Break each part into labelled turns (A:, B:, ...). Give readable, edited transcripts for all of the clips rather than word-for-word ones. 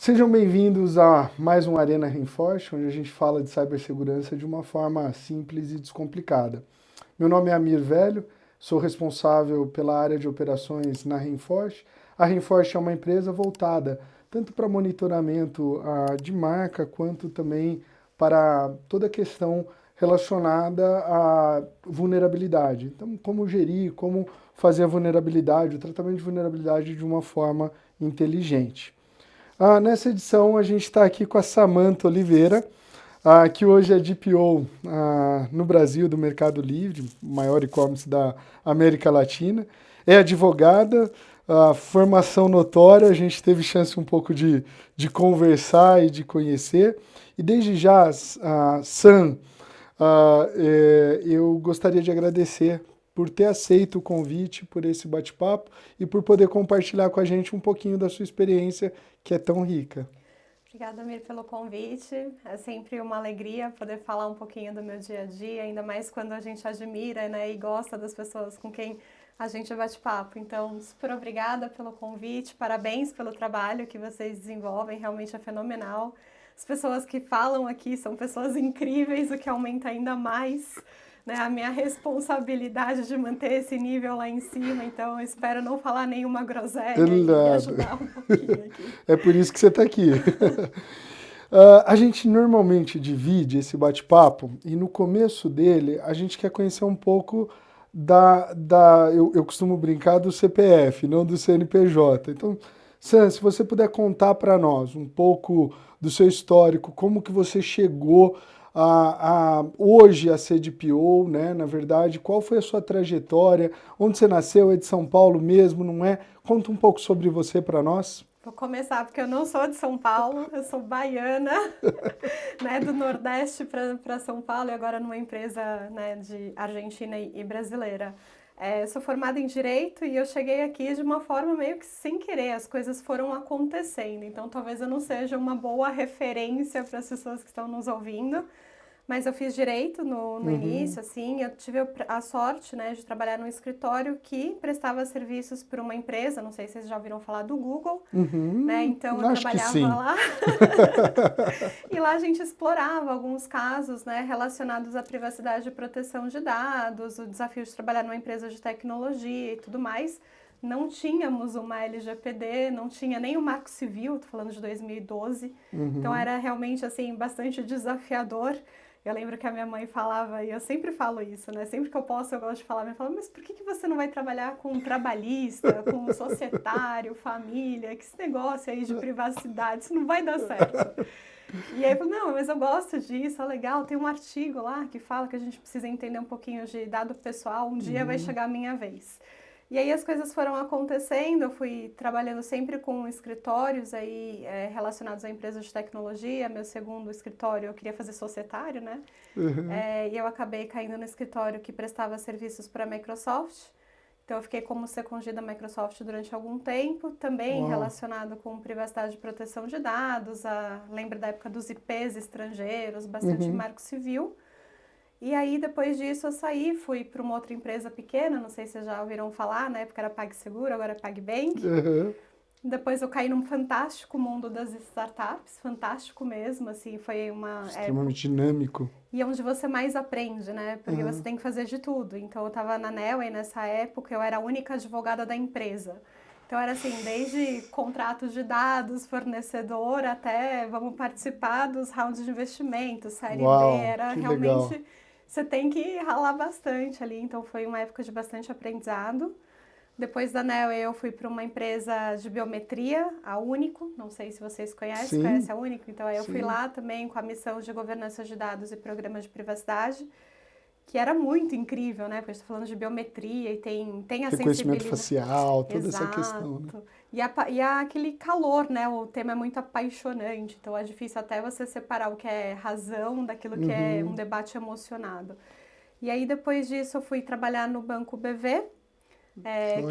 A: Sejam bem-vindos a mais um Arena Reinforce, onde a gente fala de cibersegurança de uma forma simples e descomplicada. Meu nome é Amir Velho, sou responsável pela área de operações na Reinforce. A Reinforce é uma empresa voltada tanto para monitoramento de marca, quanto também para toda a questão relacionada à vulnerabilidade. Então, como gerir, como fazer a vulnerabilidade, o tratamento de vulnerabilidade de uma forma inteligente. Nessa edição a gente está aqui com a Samantha Oliveira, que hoje é DPO no Brasil do Mercado Livre, o maior e-commerce da América Latina. É advogada, formação notória, a gente teve chance um pouco de conversar e de conhecer. E desde já, Sam, eu gostaria de agradecer por ter aceito o convite, por esse bate-papo e por poder compartilhar com a gente um pouquinho da sua experiência, que é tão rica.
B: Obrigada, Mir, pelo convite. É sempre uma alegria poder falar um pouquinho do meu dia a dia, ainda mais quando a gente admira, né, e gosta das pessoas com quem a gente bate papo. Então, super obrigada pelo convite, parabéns pelo trabalho que vocês desenvolvem, realmente é fenomenal. As pessoas que falam aqui são pessoas incríveis, o que aumenta ainda mais, né, a minha responsabilidade de manter esse nível lá em cima. Então, eu espero não falar nenhuma groselha e
A: Nada.
B: ajudar um pouquinho aqui.
A: É por isso que você está aqui. A gente normalmente divide esse bate-papo e no começo dele a gente quer conhecer um pouco eu costumo brincar do CPF, não do CNPJ. Então, Sam, se você puder contar para nós um pouco do seu histórico, como que você chegou hoje a ser DPO, né? Na verdade, qual foi a sua trajetória, onde você nasceu, é de São Paulo mesmo, não é? Conta um pouco sobre você para nós.
B: Vou começar porque eu não sou de São Paulo, eu sou baiana, né, do Nordeste para São Paulo e agora numa empresa, né, de Argentina e brasileira. Eu sou formada em Direito e eu cheguei aqui de uma forma meio que sem querer, as coisas foram acontecendo, então talvez eu não seja uma boa referência para as pessoas que estão nos ouvindo. Mas eu fiz direito no
A: Uhum,
B: início, assim, eu tive a sorte, né, de trabalhar num escritório que prestava serviços para uma empresa, não sei se vocês já ouviram falar do Google, né, então eu
A: acho que
B: trabalhava
A: sim.
B: lá e lá a gente explorava alguns casos, né, relacionados à privacidade e proteção de dados, o desafio de trabalhar numa empresa de tecnologia e tudo mais. Não tínhamos uma LGPD, não tinha nem o Marco Civil, tô falando de 2012, então
A: Uhum.
B: era realmente, assim, bastante desafiador. Eu lembro que a minha mãe falava, e eu sempre falo isso, né? Sempre que eu posso, eu gosto de falar. Minha mãe fala, mas por que você não vai trabalhar com trabalhista, com societário, família? Que esse negócio aí de privacidade, isso não vai dar certo. E aí eu falei, não, mas eu gosto disso, é legal. Tem um artigo lá que fala que a gente precisa entender um pouquinho de dado pessoal, um dia vai
A: Uhum.
B: chegar a minha vez. E aí as coisas foram acontecendo, eu fui trabalhando sempre com escritórios aí relacionados a empresas de tecnologia. Meu segundo escritório eu queria fazer societário, né?
A: Uhum.
B: E eu acabei caindo no escritório que prestava serviços para a Microsoft. Então eu fiquei como secondida da Microsoft durante algum tempo, também
A: Uau.
B: relacionado com privacidade e proteção de dados. Lembro da época dos IPs estrangeiros, bastante
A: Uhum.
B: marco civil. E aí, depois disso, eu saí, fui para uma outra empresa pequena, não sei se vocês já ouviram falar, na época era PagSeguro, agora é PagBank.
A: Uhum.
B: Depois eu caí num fantástico mundo das startups, fantástico mesmo, assim, foi uma época.
A: Extremamente dinâmico.
B: E é onde você mais aprende, né? Porque você
A: Uhum.
B: tem que fazer de tudo. Então eu estava na Nelway nessa época, eu era a única advogada da empresa. Então era assim, desde contratos de dados, fornecedor, até vamos participar dos rounds de investimento, série B,
A: Uau,
B: era
A: que legal.
B: realmente você tem que ralar bastante ali. Então foi uma época de bastante aprendizado. Depois da Neo, eu fui para uma empresa de biometria, a Único. Não sei se vocês conhecem,
A: Sim,
B: conhece a Único? Então, aí eu fui
A: sim.
B: lá também com a missão de governança de dados e programas de privacidade, que era muito incrível, né? Porque a gente está falando de biometria e tem a
A: Reconhecimento
B: sensibilidade.
A: facial, toda essa questão, né?
B: Exato. Aquele calor, né? O tema é muito apaixonante, então é difícil até você separar o que é razão daquilo que é um
A: Uhum.
B: debate emocionado. E aí, depois disso, eu fui trabalhar no Banco BV,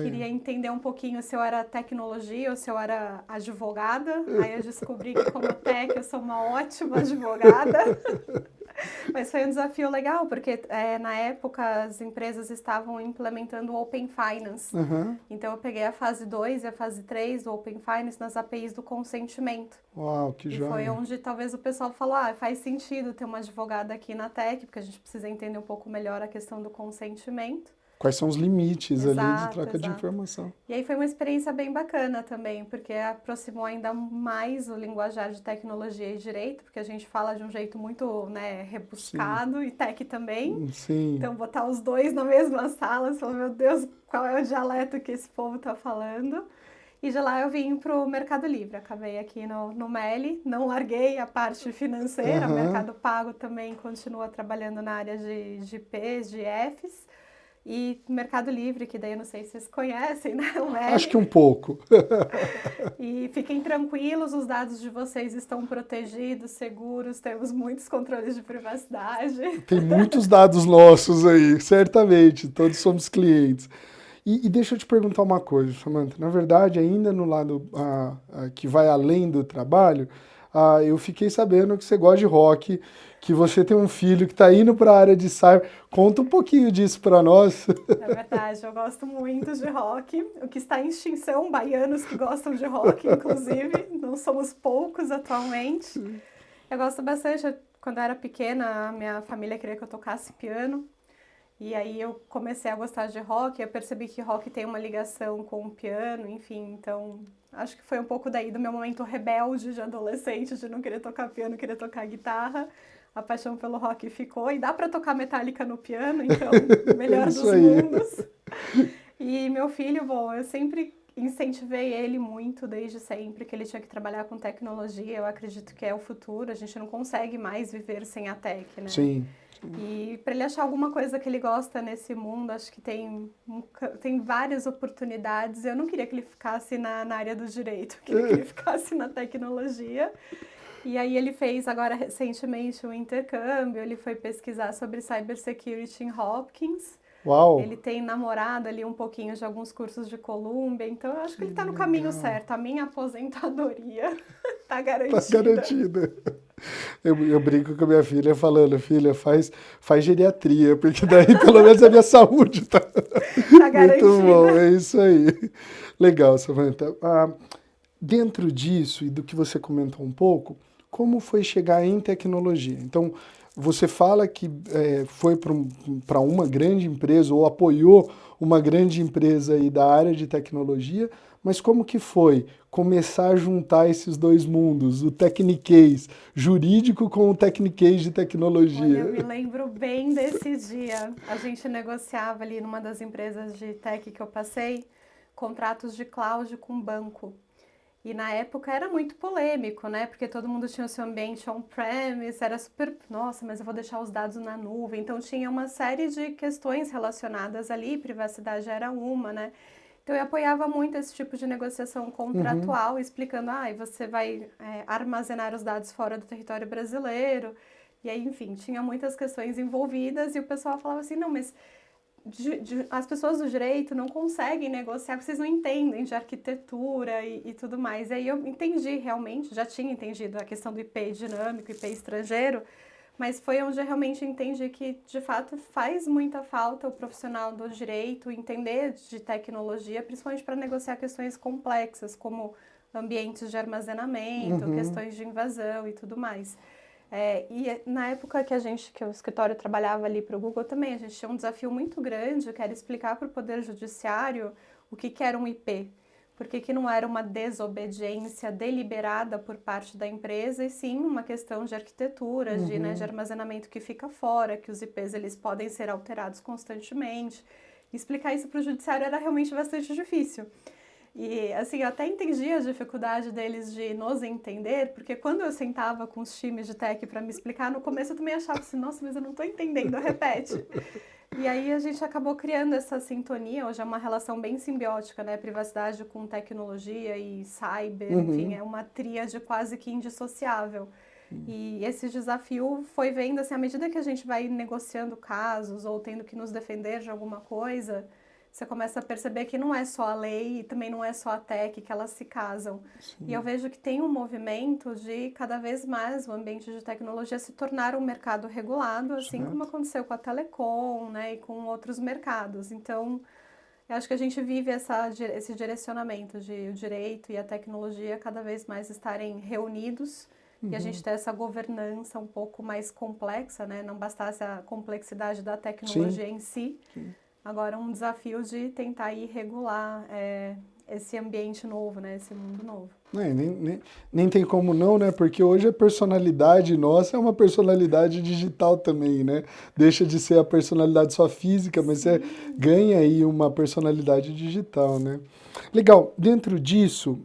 B: Queria entender um pouquinho se eu era tecnologia ou se eu era advogada. Aí eu descobri que como tech eu sou uma ótima advogada. Mas foi um desafio legal, porque na época as empresas estavam implementando o Open Finance.
A: Aham.
B: Então eu peguei a fase 2 e a fase 3 do Open Finance nas APIs do consentimento.
A: Uau, que
B: E foi
A: joia.
B: onde talvez o pessoal falou, faz sentido ter uma advogada aqui na Tech, porque a gente precisa entender um pouco melhor a questão do consentimento.
A: Quais são os limites ali de
B: Exato,
A: troca de
B: exato.
A: informação?
B: E aí foi uma experiência bem bacana também, porque aproximou ainda mais o linguajar de tecnologia e direito, porque a gente fala de um jeito muito, né,
A: Sim,
B: rebuscado, e tech também.
A: sim.
B: Então, botar os dois na mesma sala, você fala, meu Deus, qual é o dialeto que esse povo tá falando? E de lá eu vim pro Mercado Livre, acabei aqui no Meli, não larguei a parte financeira, o
A: Aham.
B: Mercado Pago também continua trabalhando na área de Ps, de Fs, e Mercado Livre, que daí eu não sei se vocês conhecem, né, o
A: Acho
B: Meli.
A: que um pouco.
B: E fiquem tranquilos, os dados de vocês estão protegidos, seguros, temos muitos controles de privacidade.
A: Tem muitos dados nossos aí, certamente. Todos somos clientes. E deixa eu te perguntar uma coisa, Samantha. Na verdade, ainda no lado que vai além do trabalho, eu fiquei sabendo que você gosta de rock, que você tem um filho que está indo para a área de cyber. Conta um pouquinho disso para nós.
B: É verdade, eu gosto muito de rock. O que está em extinção, baianos que gostam de rock, inclusive, não somos poucos atualmente. Eu gosto bastante, quando eu era pequena, a minha família queria que eu tocasse piano. E aí eu comecei a gostar de rock, eu percebi que rock tem uma ligação com o piano, enfim, então acho que foi um pouco daí do meu momento rebelde de adolescente, de não querer tocar piano, querer tocar guitarra. A paixão pelo rock ficou, e dá para tocar Metallica no piano, então,
A: É
B: melhor
A: isso
B: dos
A: aí.
B: mundos. E meu filho, bom, eu sempre incentivei ele muito, desde sempre, que ele tinha que trabalhar com tecnologia. Eu acredito que é o futuro, a gente não consegue mais viver sem a tech, né?
A: Sim.
B: E para ele achar alguma coisa que ele gosta nesse mundo, acho que tem várias oportunidades. Eu não queria que ele ficasse na área do direito, eu queria que ele ficasse na tecnologia. E aí ele fez agora recentemente um intercâmbio, ele foi pesquisar sobre cybersecurity em Hopkins.
A: Uau,
B: Ele tem namorado ali um pouquinho de alguns cursos de Columbia, então eu acho que
A: que
B: ele está no caminho
A: legal.
B: certo. A minha aposentadoria está
A: Tá
B: garantida.
A: garantida. Eu brinco com a minha filha falando, filha, faz geriatria, porque daí pelo menos a minha saúde tá
B: Está
A: muito bom,
B: garantida.
A: é isso aí. Legal, Samantha. Dentro disso e do que você comentou um pouco, como foi chegar em tecnologia? Então, você fala que foi para uma grande empresa ou apoiou uma grande empresa aí da área de tecnologia, mas como que foi começar a juntar esses dois mundos, o tecniquez jurídico com o tecniquez de
B: Olha, eu
A: tecnologia?
B: me lembro bem desse dia. A gente negociava ali numa das empresas de tech que eu passei, contratos de cloud com banco. E na época era muito polêmico, né? Porque todo mundo tinha o seu ambiente on-premise, era super, nossa, mas eu vou deixar os dados na nuvem. Então tinha uma série de questões relacionadas ali, privacidade era uma, né? Então eu apoiava muito esse tipo de negociação
A: Uhum,
B: contratual, explicando, e você vai armazenar os dados fora do território brasileiro. E aí, enfim, tinha muitas questões envolvidas e o pessoal falava assim, não, mas as pessoas do direito não conseguem negociar, porque vocês não entendem de arquitetura e tudo mais. E aí eu entendi realmente, já tinha entendido a questão do IP dinâmico, IP estrangeiro, mas foi onde eu realmente entendi que, de fato, faz muita falta o profissional do direito entender de tecnologia, principalmente para negociar questões complexas, como ambientes de armazenamento,
A: uhum.
B: questões de invasão e tudo mais. E na época que o escritório trabalhava ali para o Google também, a gente tinha um desafio muito grande, que era explicar para o Poder Judiciário o que era um IP. Por que não era uma desobediência deliberada por parte da empresa, e sim uma questão de arquitetura, de
A: Uhum.
B: armazenamento que fica fora, que os IPs eles podem ser alterados constantemente. Explicar isso para o judiciário era realmente bastante difícil. E assim, eu até entendi a dificuldade deles de nos entender, porque quando eu sentava com os times de tech para me explicar, no começo eu também achava assim, nossa, mas eu não estou entendendo, repete. E aí a gente acabou criando essa sintonia, hoje é uma relação bem simbiótica, né? Privacidade com tecnologia e cyber, enfim,
A: Uhum.
B: é uma tríade quase que indissociável. E esse desafio foi vendo, assim, à medida que a gente vai negociando casos ou tendo que nos defender de alguma coisa, você começa a perceber que não é só a lei e também não é só a tech que elas se casam.
A: Sim.
B: E eu vejo que tem um movimento de cada vez mais o ambiente de tecnologia se tornar um mercado regulado, assim como
A: Certo.
B: aconteceu com a telecom, né, e com outros mercados. Então, eu acho que a gente vive esse direcionamento de o direito e a tecnologia cada vez mais estarem reunidos e a gente ter essa governança um pouco mais complexa, né? Não bastasse a complexidade da
A: Sim.
B: tecnologia em si,
A: Sim.
B: agora um desafio de tentar aí regular esse ambiente novo, né? Esse mundo novo.
A: Nem tem como não, né? Porque hoje a personalidade nossa é uma personalidade digital também, né? Deixa de ser a personalidade só física, mas você
B: Sim.
A: ganha aí uma personalidade digital, né? Legal, dentro disso,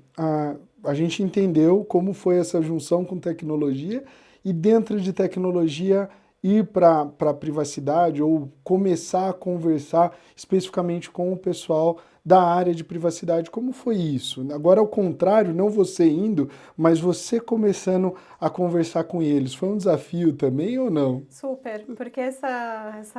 A: a gente entendeu como foi essa junção com tecnologia e dentro de tecnologia ir para a privacidade ou começar a conversar especificamente com o pessoal da área de privacidade. Como foi isso? Agora, ao contrário, não você indo, mas você começando a conversar com eles. Foi um desafio também ou não?
B: Super, porque esse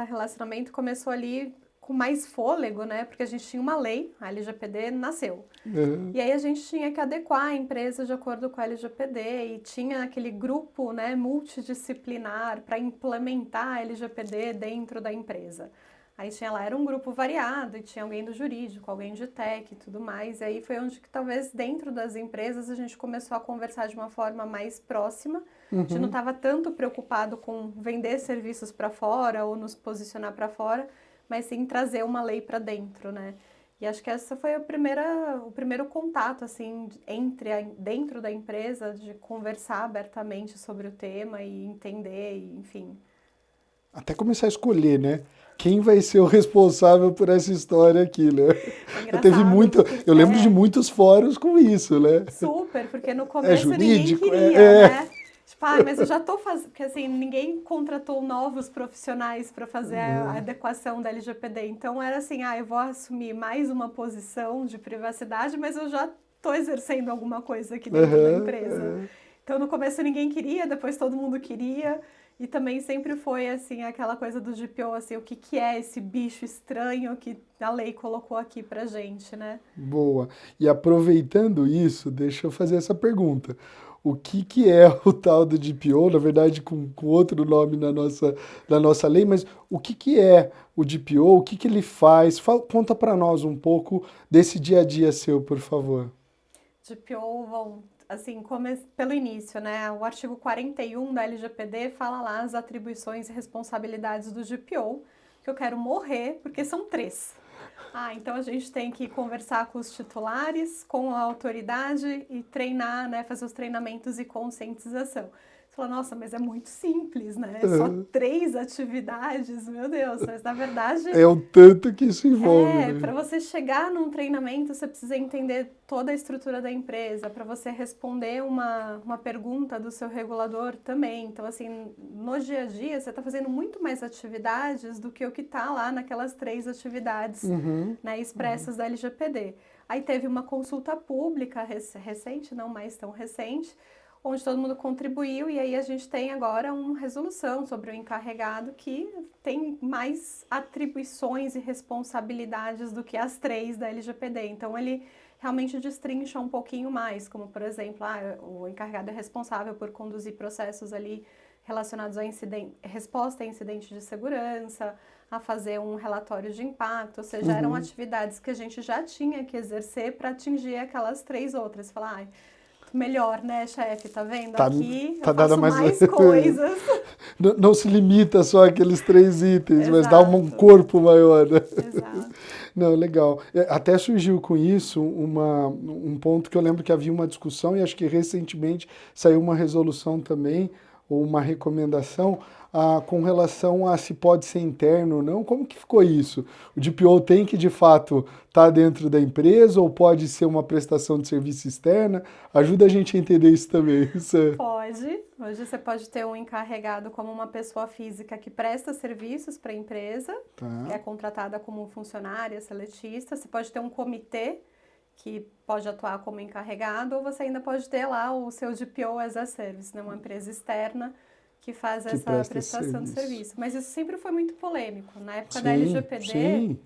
B: relacionamento começou ali com mais fôlego, né? Porque a gente tinha uma lei, a LGPD nasceu.
A: Uhum.
B: E aí a gente tinha que adequar a empresa de acordo com a LGPD e tinha aquele grupo, né, multidisciplinar para implementar a LGPD dentro da empresa. Aí tinha lá, era um grupo variado e tinha alguém do jurídico, alguém de tech e tudo mais. E aí foi onde que talvez dentro das empresas a gente começou a conversar de uma forma mais próxima. A gente não
A: Uhum.
B: estava tanto preocupado com vender serviços para fora ou nos posicionar para fora, mas sim trazer uma lei para dentro, né? E acho que essa foi o primeiro contato, assim, dentro da empresa, de conversar abertamente sobre o tema e entender, e, enfim.
A: Até começar a escolher, né? Quem vai ser o responsável por essa história aqui, né?
B: É
A: Teve
B: engraçado,
A: muito,
B: porque
A: eu lembro de muitos fóruns com isso, né?
B: super, porque no
A: É
B: começo ninguém
A: jurídico?
B: queria, né? Tipo, mas eu já tô fazendo, porque assim, ninguém contratou novos profissionais para fazer a adequação da LGPD. Então era assim, eu vou assumir mais uma posição de privacidade, mas eu já tô exercendo alguma coisa aqui dentro da
A: Aham,
B: empresa.
A: aham.
B: Então no começo ninguém queria, depois todo mundo queria. E também sempre foi assim aquela coisa do GPO, assim, o que que é esse bicho estranho que a lei colocou aqui pra gente, né?
A: Boa. E aproveitando isso, deixa eu fazer essa pergunta. O que que é o tal do DPO, na verdade com outro nome na nossa lei, mas o que é o DPO, o que que ele faz? Conta para nós um pouco desse dia a dia seu, por favor.
B: GPO vão, assim, pelo início, né? O artigo 41 da LGPD fala lá as atribuições e responsabilidades do GPO, que eu quero morrer, porque são três. Então a gente tem que conversar com os titulares, com a autoridade e treinar, né? Fazer os treinamentos e conscientização. Você fala, nossa, mas é muito simples, né? É só
A: Aham.
B: 3 atividades, meu Deus. Mas na verdade
A: É o tanto que isso envolve, né?
B: para você chegar num treinamento, você precisa entender toda a estrutura da empresa, para você responder uma pergunta do seu regulador também. Então, assim, no dia a dia, você está fazendo muito mais atividades do que o que está lá naquelas 3 atividades,
A: Uhum.
B: né, expressas da LGPD. Aí teve uma consulta pública recente, não mais tão recente, onde todo mundo contribuiu e aí a gente tem agora uma resolução sobre o encarregado que tem mais atribuições e responsabilidades do que as 3 da LGPD. Então ele realmente destrincha um pouquinho mais, como por exemplo, o encarregado é responsável por conduzir processos ali relacionados a resposta a incidente de segurança, a fazer um relatório de impacto, ou seja, eram
A: Uhum.
B: atividades que a gente já tinha que exercer para atingir aquelas 3 outras. Falar, melhor, né, chefe? Tá vendo?
A: Tá,
B: Aqui eu
A: tá dada
B: faço
A: mais.
B: mais coisas.
A: Não se limita só àqueles 3 itens, mas dá um
B: Exato,
A: corpo maior, né?
B: exato.
A: Não, legal. Até surgiu com isso um ponto que eu lembro que havia uma discussão e acho que recentemente saiu uma resolução também, ou uma recomendação, com relação a se pode ser interno ou não. Como que ficou isso? O DPO tem que, de fato, estar dentro da empresa ou pode ser uma prestação de serviço externa? Ajuda a gente a entender isso também. Isso é...
B: Pode. Hoje você pode ter um encarregado como uma pessoa física que presta serviços para a empresa, que é
A: Tá.
B: contratada como funcionária, seletista. Você pode ter um comitê que pode atuar como encarregado, ou você ainda pode ter lá o seu DPO as a service, né? Uma empresa externa que faz
A: Que
B: essa
A: presta esse
B: prestação de
A: serviço.
B: serviço. Mas isso sempre foi muito polêmico. Na época da
A: Sim,
B: LGPD,
A: sim.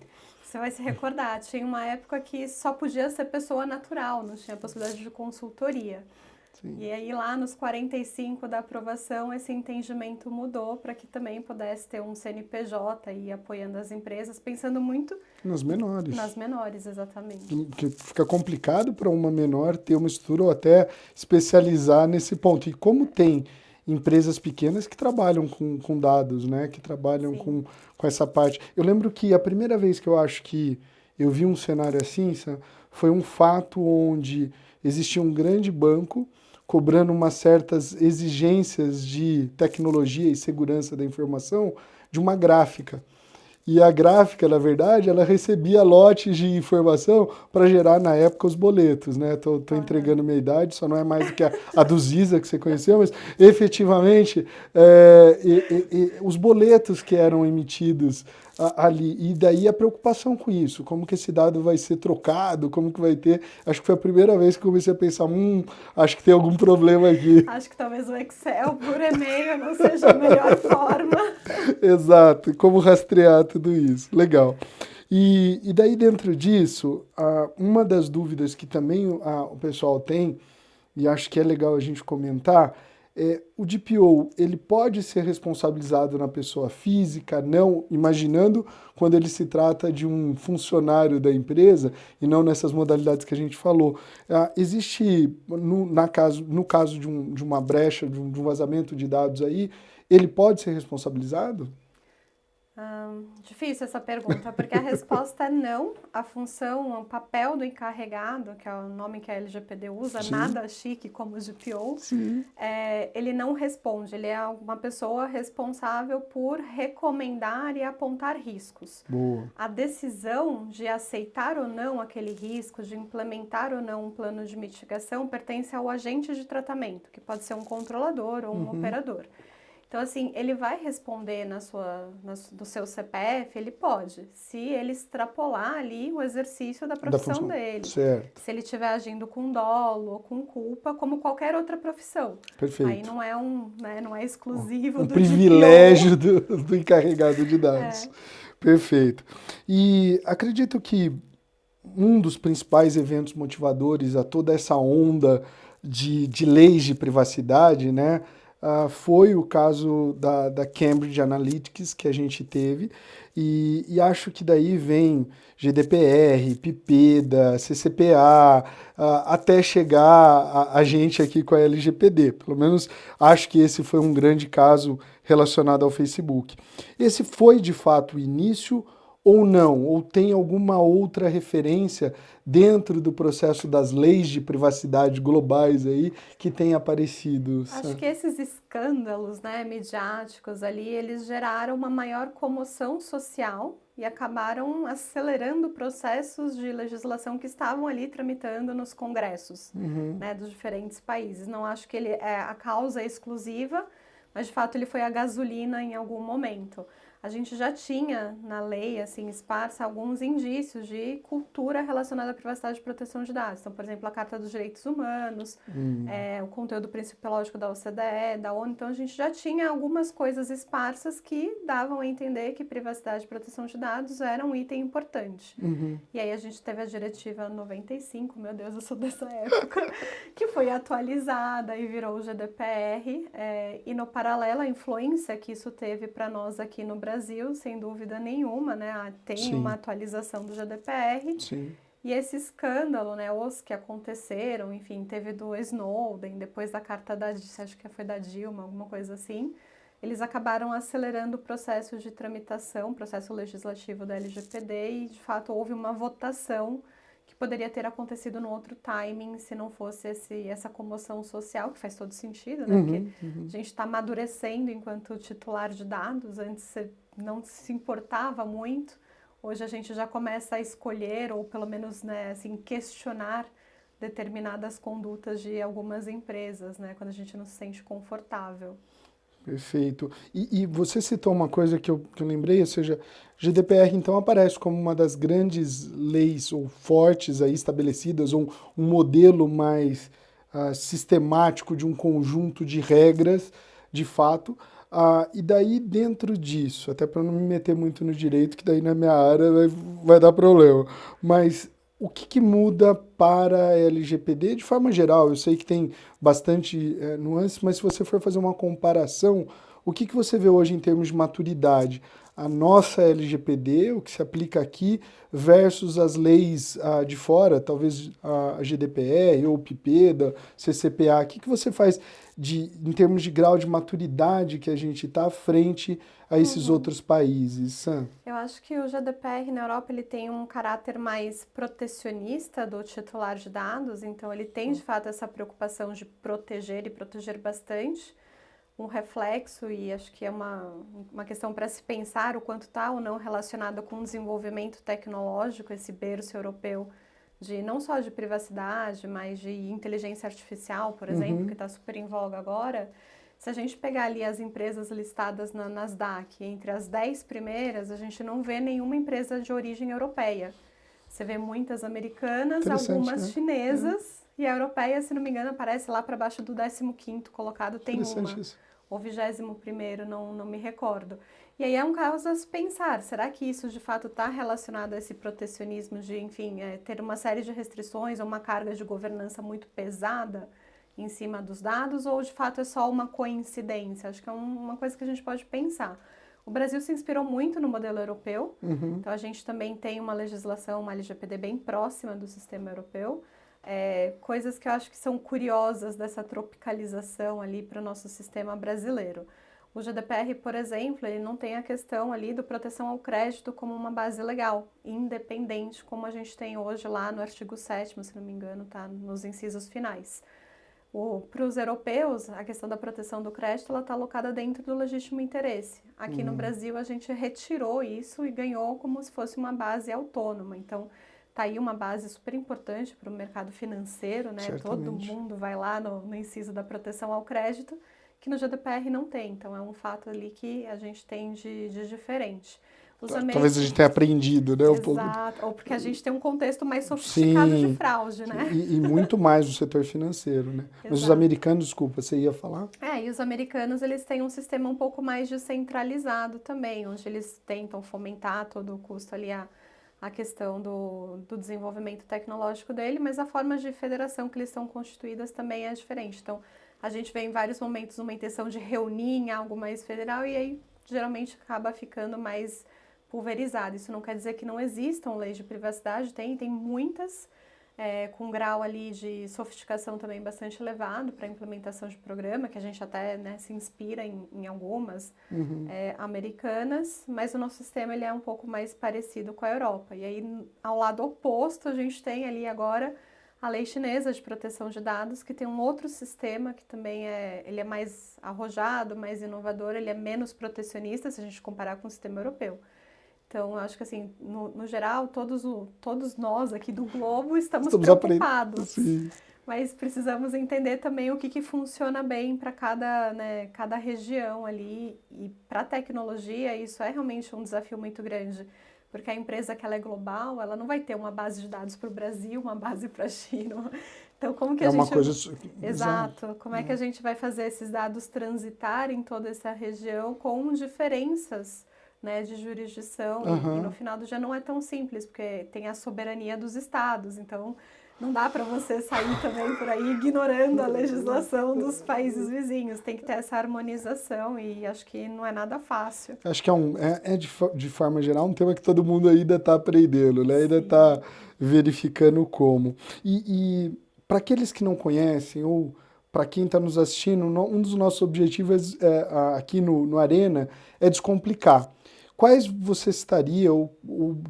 B: Você vai se recordar, tinha uma época que só podia ser pessoa natural, não tinha possibilidade de consultoria.
A: Sim.
B: E aí lá nos 45 da aprovação, esse entendimento mudou para que também pudesse ter um CNPJ e apoiando as empresas, pensando muito
A: Nas menores.
B: nas menores, exatamente.
A: Que fica complicado para uma menor ter uma estrutura ou até especializar nesse ponto. E como tem empresas pequenas que trabalham com dados, né? Que trabalham com essa parte. Eu lembro que a primeira vez que eu acho que eu vi um cenário assim, foi um fato onde existia um grande banco cobrando umas certas exigências de tecnologia e segurança da informação de uma gráfica. E a gráfica, na verdade, ela recebia lotes de informação para gerar, na época, os boletos, né? Tô entregando minha idade, só não é mais do que a do Ziza que você conheceu, mas efetivamente os boletos que eram emitidos ali, e daí a preocupação com isso, como que esse dado vai ser trocado, como que vai ter, acho que foi a primeira vez que eu comecei a pensar, acho que tem algum problema aqui.
B: Acho que talvez o Excel por e-mail não seja a melhor forma.
A: Exato, como rastrear tudo isso, legal. E daí dentro disso, uma das dúvidas que também o pessoal tem, e acho que é legal a gente comentar, o DPO, ele pode ser responsabilizado na pessoa física, não, imaginando quando ele se trata de um funcionário da empresa e não nessas modalidades que a gente falou. Existe, no caso de uma brecha, de um vazamento de dados aí, ele pode ser responsabilizado?
B: Difícil essa pergunta, porque a resposta é não. A função, o papel do encarregado, que é o nome que a LGPD usa,
A: Sim.
B: nada chique como o DPO, ele não responde. Ele é uma pessoa responsável por recomendar e apontar riscos.
A: Boa.
B: A decisão de aceitar ou não aquele risco, de implementar ou não um plano de mitigação, pertence ao agente de tratamento, que pode ser um controlador ou um operador. Então, assim, ele vai responder do seu CPF, ele pode, se ele extrapolar ali o exercício da profissão dele.
A: Certo.
B: Se ele estiver agindo com dolo ou com culpa, como qualquer outra profissão.
A: Perfeito.
B: Aí não é não é exclusivo
A: um
B: do
A: privilégio do encarregado de dados. Perfeito. E acredito que um dos principais eventos motivadores a toda essa onda de leis de privacidade, né? Foi o caso da Cambridge Analytica que a gente teve, e acho que daí vem GDPR, PIPEDA, CCPA, até chegar a gente aqui com a LGPD. Pelo menos acho que esse foi um grande caso relacionado ao Facebook. Esse foi de fato o início ou não? Ou tem alguma outra referência dentro do processo das leis de privacidade globais aí que tem aparecido?
B: Acho que esses escândalos, né, midiáticos ali, eles geraram uma maior comoção social e acabaram acelerando processos de legislação que estavam ali tramitando nos congressos, né, dos diferentes países. Não acho que ele é a causa exclusiva, mas de fato ele foi a gasolina em algum momento. A gente já tinha na lei, assim, esparsa, alguns indícios de cultura relacionada à privacidade e proteção de dados. Então, por exemplo, a Carta dos Direitos Humanos, o conteúdo principológico da OCDE, da ONU. Então, a gente já tinha algumas coisas esparsas que davam a entender que privacidade e proteção de dados era um item importante. E aí a gente teve a Diretiva 95, meu Deus, eu sou dessa época, que foi atualizada e virou o GDPR. E no paralelo, a influência que isso teve para nós aqui no Brasil, sem dúvida nenhuma, né? Tem uma atualização do GDPR.
A: Sim.
B: E esse escândalo, né, os que aconteceram, enfim, teve do Snowden, depois da carta acho que foi da Dilma, alguma coisa assim, eles acabaram acelerando o processo de tramitação, processo legislativo da LGPD, e de fato houve uma votação que poderia ter acontecido no outro timing se não fosse essa comoção social, que faz todo sentido, né? Porque a gente está amadurecendo enquanto titular de dados, antes você não se importava muito, hoje a gente já começa a escolher, ou pelo menos, né, assim, questionar determinadas condutas de algumas empresas, né, quando a gente não se sente confortável.
A: Perfeito. E você citou uma coisa que eu lembrei, ou seja, GDPR então aparece como uma das grandes leis ou fortes aí estabelecidas, ou um modelo mais sistemático de um conjunto de regras, de fato, E daí, dentro disso, até para não me meter muito no direito, que daí na minha área vai dar problema, mas o que que muda para a LGPD de forma geral? Eu sei que tem bastante nuance, mas se você for fazer uma comparação, o que que você vê hoje em termos de maturidade? A nossa LGPD, o que se aplica aqui, versus as leis de fora, talvez a GDPR ou o PIPEDA, CCPA. O que que você faz em termos de grau de maturidade que a gente está frente a esses outros países, Sam?
B: Eu acho que o GDPR na Europa ele tem um caráter mais protecionista do titular de dados, então ele tem de fato essa preocupação de proteger e proteger bastante. Um reflexo, e acho que é uma questão para se pensar o quanto está ou não relacionada com o desenvolvimento tecnológico, esse berço europeu de não só de privacidade, mas de inteligência artificial, por exemplo, que está super em voga agora. Se a gente pegar ali as empresas listadas na Nasdaq, entre as 10 primeiras, a gente não vê nenhuma empresa de origem europeia. Você vê muitas americanas, algumas chinesas, e a europeia, se não me engano, aparece lá para baixo do 15º colocado, tem uma.
A: Isso.
B: Ou 21º, não me recordo. E aí é um caso a se pensar, será que isso de fato está relacionado a esse protecionismo de, enfim, ter uma série de restrições ou uma carga de governança muito pesada em cima dos dados, ou de fato é só uma coincidência? Acho que é uma coisa que a gente pode pensar. O Brasil se inspirou muito no modelo europeu, então a gente também tem uma legislação, uma LGPD bem próxima do sistema europeu. Coisas que eu acho que são curiosas dessa tropicalização ali para o nosso sistema brasileiro. O GDPR, por exemplo, ele não tem a questão ali do proteção ao crédito como uma base legal, independente, como a gente tem hoje lá no artigo 7º, se não me engano, tá nos incisos finais. Para os europeus, a questão da proteção do crédito está alocada dentro do legítimo interesse. Aqui no Brasil, a gente retirou isso e ganhou como se fosse uma base autônoma. Então, está aí uma base super importante para o mercado financeiro, né?
A: Certamente.
B: Todo mundo vai lá no inciso da proteção ao crédito, que no GDPR não tem. Então, é um fato ali que a gente tem de diferente.
A: Talvez a gente tenha aprendido, né?
B: Exato, ou porque a gente tem um contexto mais sofisticado de fraude, né?
A: E muito mais no setor financeiro, né? Mas os americanos, desculpa, você ia falar?
B: E os americanos, eles têm um sistema um pouco mais descentralizado também, onde eles tentam fomentar a todo custo ali a questão do desenvolvimento tecnológico dele, mas a forma de federação que eles são constituídas também é diferente. Então, a gente vê em vários momentos uma intenção de reunir em algo mais federal e aí, geralmente, acaba ficando mais pulverizado. Isso não quer dizer que não existam leis de privacidade, tem muitas, com grau ali de sofisticação também bastante elevado para implementação de programa, que a gente até se inspira em algumas americanas, mas o nosso sistema ele é um pouco mais parecido com a Europa. E aí, ao lado oposto, a gente tem ali agora a lei chinesa de proteção de dados, que tem um outro sistema que também ele é mais arrojado, mais inovador, ele é menos protecionista se a gente comparar com o sistema europeu. Então, eu acho que, assim, no geral, todos nós aqui do globo estamos preocupados.
A: Sim.
B: Mas precisamos entender também o que funciona bem para cada região ali. E para a tecnologia, isso é realmente um desafio muito grande. Porque a empresa que ela é global, ela não vai ter uma base de dados para o Brasil, uma base para a China. Então, como que a gente...
A: uma coisa...
B: Exato. Como é que a gente vai fazer esses dados transitarem em toda essa região com diferenças de jurisdição, e no final do dia não é tão simples, porque tem a soberania dos estados, então não dá para você sair também por aí ignorando a legislação dos países vizinhos, tem que ter essa harmonização e acho que não é nada fácil.
A: Acho que de forma geral um tema que todo mundo ainda está aprendendo, né? Ainda está verificando como. E para aqueles que não conhecem, ou para quem está nos assistindo, um dos nossos objetivos aqui no Arena é descomplicar. Quais você estaria, ou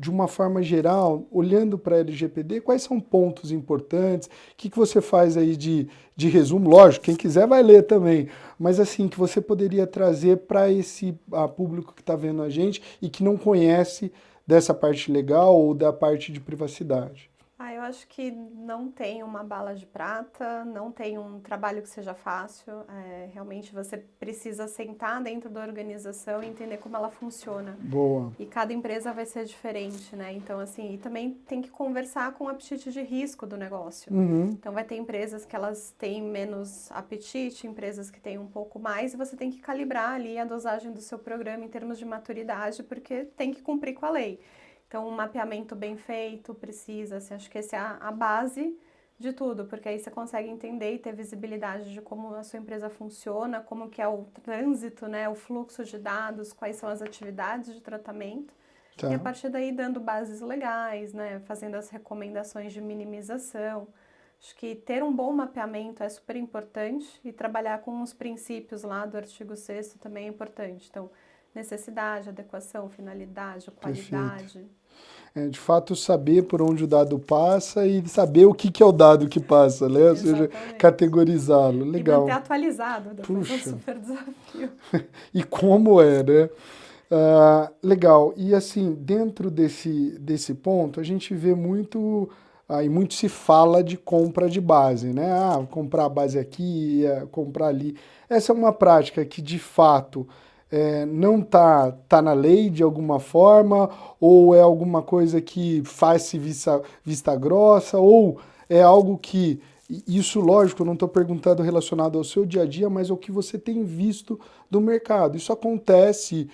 A: de uma forma geral, olhando para a LGPD, quais são pontos importantes? O que você faz aí de resumo? Lógico, quem quiser vai ler também, mas assim, que você poderia trazer para esse público que está vendo a gente e que não conhece dessa parte legal ou da parte de privacidade.
B: Ah, eu acho que não tem uma bala de prata, não tem um trabalho que seja fácil. Realmente você precisa sentar dentro da organização e entender como ela funciona.
A: Boa.
B: E cada empresa vai ser diferente, né? Então, assim, e também tem que conversar com o apetite de risco do negócio.
A: Uhum.
B: Então, vai ter empresas que elas têm menos apetite, empresas que têm um pouco mais, e você tem que calibrar ali a dosagem do seu programa em termos de maturidade, porque tem que cumprir com a lei. Então, um mapeamento bem feito precisa, assim, acho que essa é a base de tudo, porque aí você consegue entender e ter visibilidade de como a sua empresa funciona, como que é o trânsito, né, o fluxo de dados, quais são as atividades de tratamento, e a
A: Tá.
B: partir daí dando bases legais, né, fazendo as recomendações de minimização. Acho que ter um bom mapeamento é super importante e trabalhar com os princípios lá do artigo 6º também é importante. Então, necessidade, adequação, finalidade,
A: Perfeito.
B: qualidade.
A: De fato, saber por onde o dado passa e saber o que é o dado que passa, né? Ou seja,
B: Exatamente.
A: categorizá-lo.
B: E manter
A: Legal.
B: atualizado, depois é um
A: Puxa,
B: super desafio.
A: e como é, né? Legal. E assim, dentro desse ponto, a gente vê muito, e muito se fala de compra de base, né? Ah, comprar a base aqui, comprar ali. Essa é uma prática que, de fato, não tá na lei de alguma forma, ou é alguma coisa que faz-se vista grossa, ou é algo que, isso, lógico, eu não estou perguntando relacionado ao seu dia a dia, mas ao que você tem visto do mercado. Isso acontece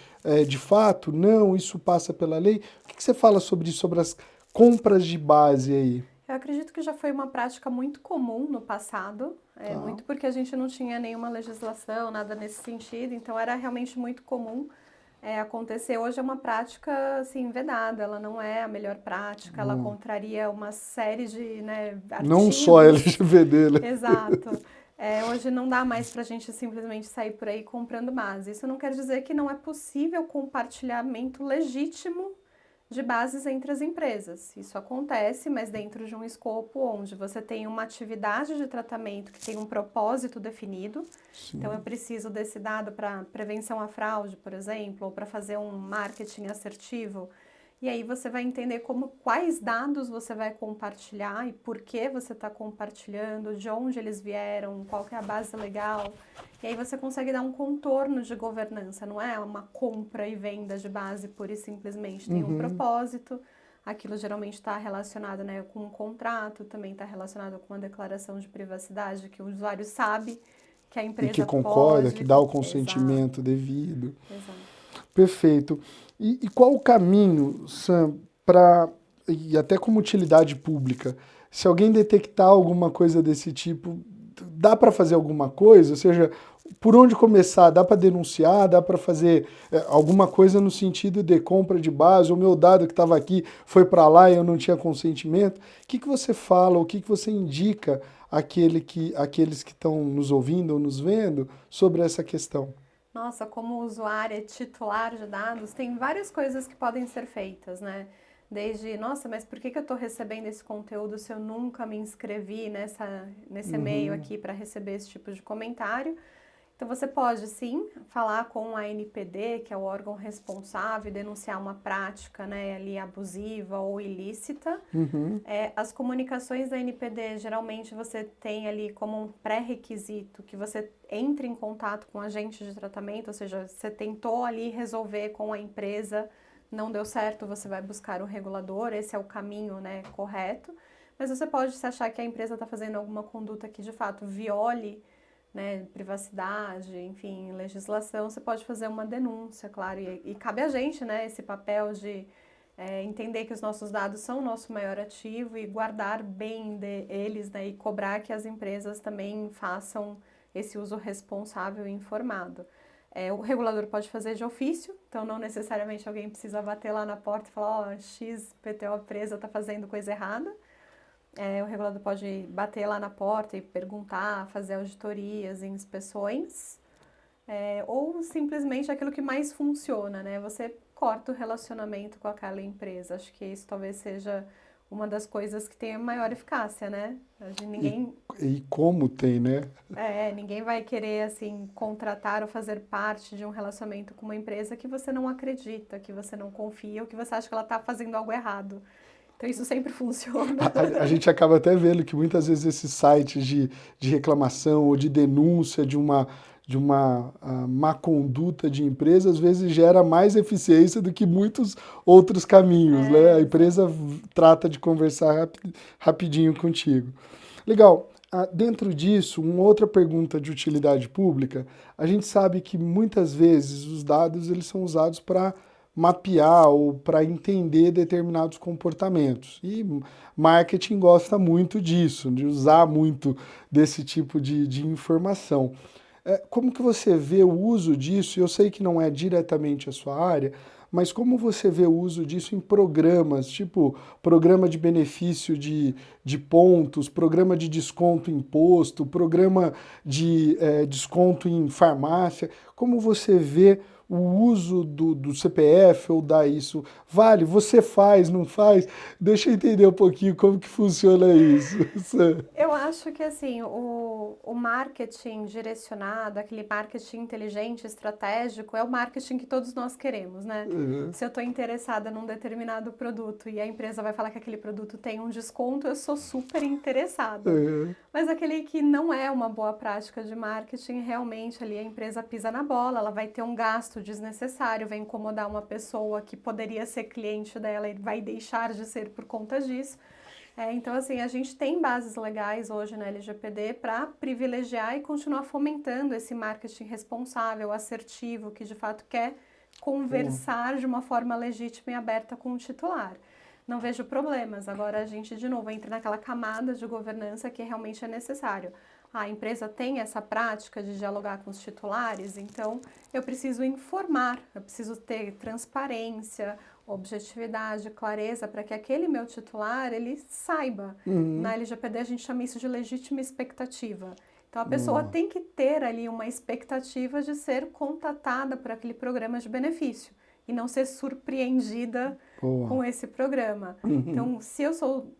A: de fato? Não, isso passa pela lei? O que você fala sobre isso, sobre as compras de base aí?
B: Eu acredito que já foi uma prática muito comum no passado,
A: Tá.
B: muito porque a gente não tinha nenhuma legislação, nada nesse sentido, então era realmente muito comum acontecer. Hoje é uma prática assim vedada, ela não é a melhor prática, ela
A: Bom,
B: contraria uma série de, né,
A: não só
B: artigos.
A: LGBT, né?
B: Exato. Hoje não dá mais para a gente simplesmente sair por aí comprando base. Isso não quer dizer que não é possível compartilhamento legítimo de bases entre as empresas. Isso acontece, mas dentro de um escopo onde você tem uma atividade de tratamento que tem um propósito definido. Então, eu
A: Sim.
B: preciso desse dado para prevenção à fraude, por exemplo, ou para fazer um marketing assertivo. E aí você vai entender quais dados você vai compartilhar e por que você está compartilhando, de onde eles vieram, qual que é a base legal. E aí você consegue dar um contorno de governança, não é uma compra e venda de base pura e simplesmente. Tem um
A: Uhum.
B: propósito, aquilo geralmente está relacionado, né, com um contrato, também está relacionado com uma declaração de privacidade, que o usuário sabe que a
A: E que
B: empresa
A: concorda, que
B: pode...
A: dá o
B: Exato,
A: consentimento devido.
B: exato.
A: Perfeito. E qual o caminho, Sam, para, e até como utilidade pública, se alguém detectar alguma coisa desse tipo, dá para fazer alguma coisa? Ou seja, por onde começar? Dá para denunciar? Dá para fazer alguma coisa no sentido de compra de base? O meu dado que estava aqui foi para lá e eu não tinha consentimento? O que você fala? O que você indica àqueles que estão nos ouvindo ou nos vendo sobre essa questão?
B: Nossa, como usuária titular de dados, tem várias coisas que podem ser feitas, né? Desde, nossa, mas por que eu estou recebendo esse conteúdo se eu nunca me inscrevi nesse e-mail
A: Uhum.
B: aqui para receber esse tipo de comentário? Então, você pode, sim, falar com a NPD, que é o órgão responsável, e denunciar uma prática, né, ali abusiva ou ilícita.
A: Uhum.
B: As comunicações da NPD, geralmente você tem ali como um pré-requisito que você entre em contato com o agente de tratamento, ou seja, você tentou ali resolver com a empresa, não deu certo, você vai buscar o regulador, esse é o caminho, né, correto. Mas você pode, se achar que a empresa está fazendo alguma conduta que de fato viole, né, privacidade, enfim, legislação, você pode fazer uma denúncia, claro, e cabe a gente, né, esse papel de entender que os nossos dados são o nosso maior ativo e guardar bem eles, né, e cobrar que as empresas também façam esse uso responsável e informado. O regulador pode fazer de ofício, então não necessariamente alguém precisa bater lá na porta e falar, ó, X PTO presa está fazendo coisa errada. O regulador pode bater lá na porta e perguntar, fazer auditorias, inspeções, ou simplesmente aquilo que mais funciona, né? Você corta o relacionamento com aquela empresa. Acho que isso talvez seja uma das coisas que tem a maior eficácia, né?
A: E,
B: Ninguém,
A: e como tem, né?
B: ninguém vai querer, assim, contratar ou fazer parte de um relacionamento com uma empresa que você não acredita, que você não confia ou que você acha que ela está fazendo algo errado. Então isso sempre funciona.
A: A gente acaba até vendo que muitas vezes esses sites de reclamação ou de denúncia de uma má conduta de empresa, às vezes gera mais eficiência do que muitos outros caminhos, né? A empresa trata de conversar rapidinho contigo. Legal. Dentro disso, uma outra pergunta de utilidade pública, a gente sabe que muitas vezes os dados eles são usados para mapear ou para entender determinados comportamentos. E marketing gosta muito disso, de usar muito desse tipo de informação. Como que você vê o uso disso? Eu sei que não é diretamente a sua área, mas como você vê o uso disso em programas, tipo programa de benefício de pontos, programa de desconto em imposto, programa de desconto em farmácia? Como você vê o uso do CPF ou da isso? Vale? Você faz, não faz? Deixa eu entender um pouquinho como que funciona isso.
B: Eu acho que assim, o marketing direcionado, aquele marketing inteligente, estratégico, é o marketing que todos nós queremos, né?
A: Uhum.
B: Se eu estou interessada num determinado produto e a empresa vai falar que aquele produto tem um desconto, eu sou super interessada.
A: Uhum.
B: Mas aquele que não é uma boa prática de marketing, realmente ali a empresa pisa na bola, ela vai ter um gasto desnecessário, vai incomodar uma pessoa que poderia ser cliente dela e vai deixar de ser por conta disso. Então, assim, a gente tem bases legais hoje na LGPD para privilegiar e continuar fomentando esse marketing responsável, assertivo, que de fato quer conversar de uma forma legítima e aberta com o titular. Não vejo problemas. Agora a gente, de novo, entra naquela camada de governança que realmente é necessário. A empresa tem essa prática de dialogar com os titulares, então eu preciso informar, eu preciso ter transparência, objetividade, clareza, para que aquele meu titular, ele saiba. Na LGPD a gente chama isso de legítima expectativa. Então a pessoa tem que ter ali uma expectativa de ser contatada por aquele programa de benefício e não ser surpreendida com esse programa. Então, se eu sou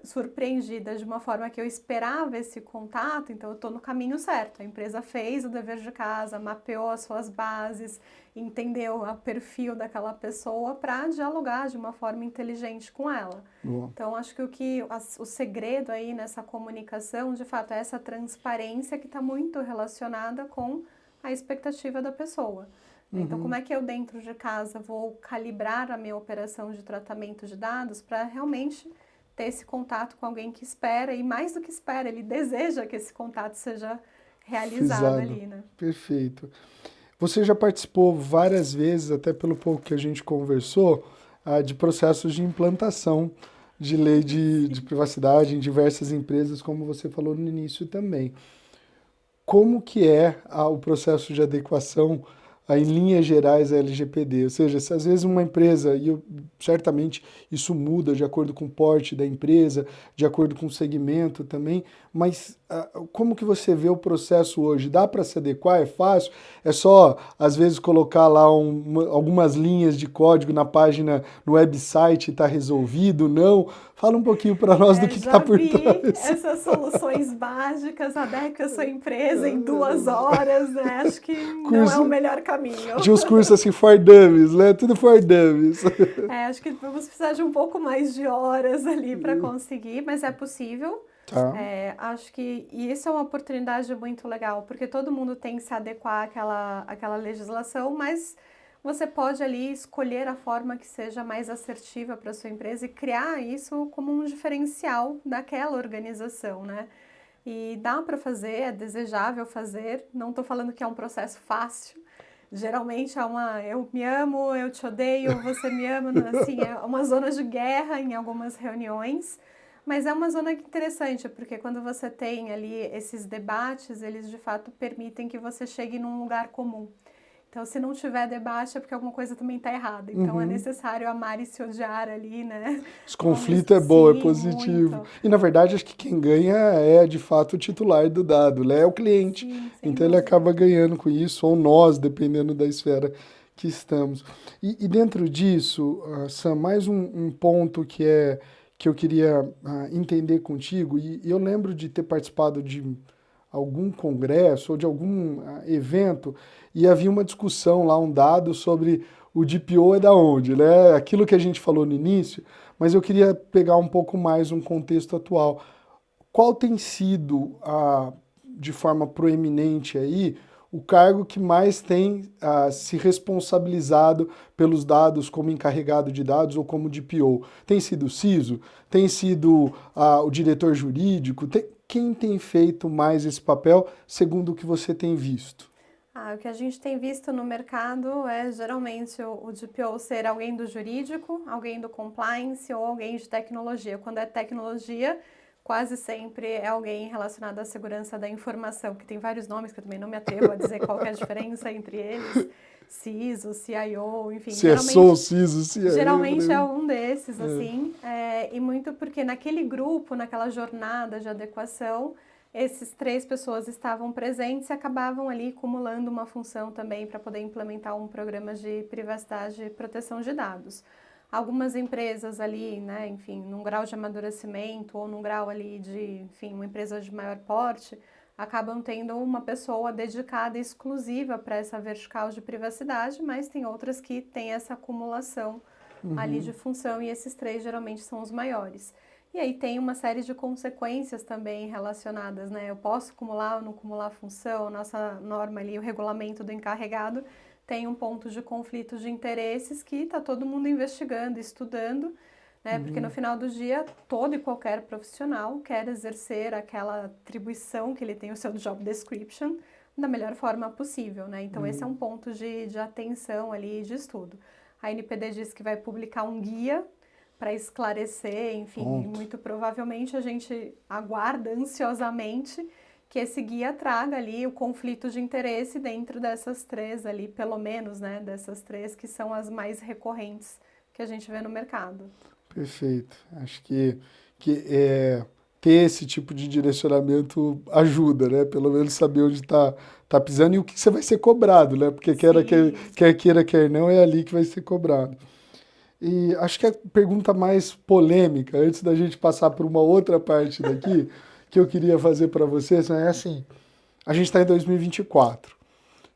B: surpreendida de uma forma que eu esperava esse contato, então eu estou no caminho certo. A empresa fez o dever de casa, mapeou as suas bases, entendeu o perfil daquela pessoa para dialogar de uma forma inteligente com ela. Então, acho que o segredo aí nessa comunicação, de fato, é essa transparência que está muito relacionada com a expectativa da pessoa. Então, como é que eu dentro de casa vou calibrar a minha operação de tratamento de dados para realmente ter esse contato com alguém que espera, e mais do que espera, ele deseja que esse contato seja realizado ali, né?
A: Perfeito. Você já participou várias vezes, até pelo pouco que a gente conversou, de processos de implantação de lei de privacidade em diversas empresas, como você falou no início também. Como que é o processo de adequação em linhas gerais a LGPD? Ou seja, se às vezes uma empresa, e certamente isso muda de acordo com o porte da empresa, de acordo com o segmento também, mas como que você vê o processo hoje? Dá para se adequar? É fácil? É só, às vezes, colocar lá algumas linhas de código na página, no website e está resolvido? Não? Fala um pouquinho para nós do que está por trás.
B: Já vi essas soluções mágicas, adeque a sua empresa em 2 horas, né? Acho que não é o melhor caminho.
A: De uns cursos assim, for dummies, né? Tudo for dummies.
B: Acho que vamos precisar de um pouco mais de horas ali para conseguir, mas é possível.
A: Tá.
B: Acho que isso é uma oportunidade muito legal, porque todo mundo tem que se adequar àquela legislação, mas você pode ali escolher a forma que seja mais assertiva para a sua empresa e criar isso como um diferencial daquela organização, né? E dá para fazer, é desejável fazer, não estou falando que é um processo fácil. Geralmente eu me amo, eu te odeio, você me ama, assim, é uma zona de guerra em algumas reuniões, mas é uma zona interessante, porque quando você tem ali esses debates, eles de fato permitem que você chegue num lugar comum. Então, se não tiver debate, é porque alguma coisa também está errada. Então, é necessário amar e se odiar ali, né?
A: Esse conflito é bom, é positivo.
B: Muito.
A: E, na verdade, acho que quem ganha é, de fato, o titular do dado, né? É o cliente.
B: Sim,
A: então, ele acaba ganhando com isso, ou nós, dependendo da esfera que estamos. E dentro disso, Sam, mais um ponto que eu queria entender contigo, e eu lembro de ter participado de algum congresso ou de algum evento, e havia uma discussão lá, um dado sobre o DPO é da onde, né? Aquilo que a gente falou no início, mas eu queria pegar um pouco mais um contexto atual. Qual tem sido, de forma proeminente aí, o cargo que mais tem se responsabilizado pelos dados como encarregado de dados ou como DPO? Tem sido o CISO? Tem sido o diretor jurídico? Quem tem feito mais esse papel, segundo o que você tem visto?
B: O que a gente tem visto no mercado é geralmente o DPO ser alguém do jurídico, alguém do compliance ou alguém de tecnologia. Quando é tecnologia, quase sempre é alguém relacionado à segurança da informação, que tem vários nomes que eu também não me atrevo a dizer qual que é a diferença entre eles. CISO, CIO, enfim,
A: CSO, CISO, CIO.
B: Geralmente é um desses, assim, e muito porque naquele grupo, naquela jornada de adequação, esses 3 pessoas estavam presentes e acabavam ali acumulando uma função também para poder implementar um programa de privacidade e proteção de dados. Algumas empresas ali, né, enfim, num grau de amadurecimento ou num grau ali de, enfim, uma empresa de maior porte, acabam tendo uma pessoa dedicada exclusiva para essa vertical de privacidade, mas tem outras que têm essa acumulação ali de função e esses 3 geralmente são os maiores. E aí tem uma série de consequências também relacionadas, né? Eu posso acumular ou não acumular função, nossa norma ali, o regulamento do encarregado tem um ponto de conflito de interesses que está todo mundo investigando, estudando, né? Porque no final do dia, todo e qualquer profissional quer exercer aquela atribuição que ele tem o seu job description da melhor forma possível, né? Então esse é um ponto de atenção ali, de estudo. A NPD diz que vai publicar um guia para esclarecer, enfim, muito provavelmente a gente aguarda ansiosamente que esse guia traga ali o conflito de interesse dentro dessas 3 ali, pelo menos, né, dessas 3 que são as mais recorrentes que a gente vê no mercado.
A: Perfeito. Acho que ter esse tipo de direcionamento ajuda, né? Pelo menos saber onde tá pisando e o que você vai ser cobrado, né? Porque quer queira, quer não, é ali que vai ser cobrado. E acho que a pergunta mais polêmica, antes da gente passar por uma outra parte daqui, que eu queria fazer para vocês, é assim, a gente está em 2024.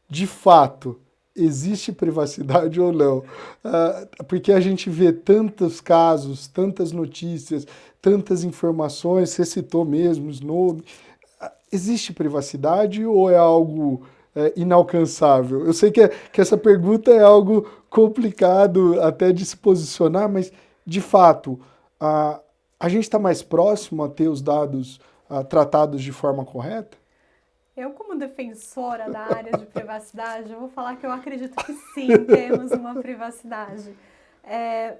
A: De fato, existe privacidade ou não? Porque a gente vê tantos casos, tantas notícias, tantas informações, você citou mesmo os nomes. Existe privacidade ou é algo inalcançável? Eu sei que essa pergunta é algo complicado até de se posicionar, mas, de fato, a gente está mais próximo a ter os dados tratados de forma correta?
B: Eu, como defensora da área de privacidade, eu vou falar que eu acredito que sim, temos uma privacidade.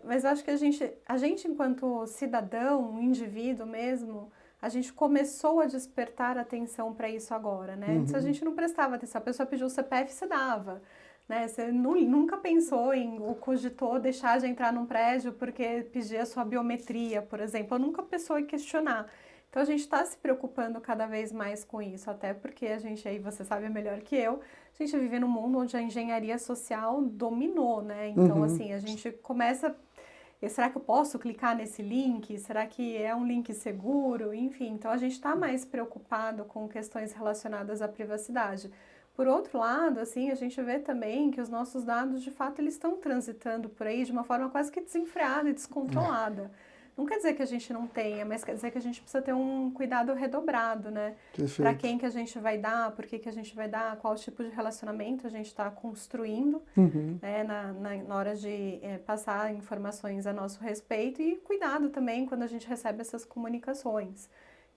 B: Mas eu acho que a gente enquanto cidadão, um indivíduo mesmo, a gente começou a despertar atenção para isso agora, né? Antes a gente não prestava atenção, a pessoa pediu o CPF, você dava, né? Você nunca pensou ou cogitou deixar de entrar num prédio porque pedia sua biometria, por exemplo, ou nunca pensou em questionar. Então a gente está se preocupando cada vez mais com isso, até porque a gente, aí você sabe melhor que eu, a gente vive num mundo onde a engenharia social dominou, né? Então, assim, a gente começa. Será que eu posso clicar nesse link? Será que é um link seguro? Enfim, então a gente está mais preocupado com questões relacionadas à privacidade. Por outro lado, assim, a gente vê também que os nossos dados, de fato, eles estão transitando por aí de uma forma quase que desenfreada e descontrolada. Não quer dizer que a gente não tenha, mas quer dizer que a gente precisa ter um cuidado redobrado, né? Para quem que a gente vai dar, por que a gente vai dar, qual tipo de relacionamento a gente está construindo, né? Na hora de passar informações a nosso respeito e cuidado também quando a gente recebe essas comunicações.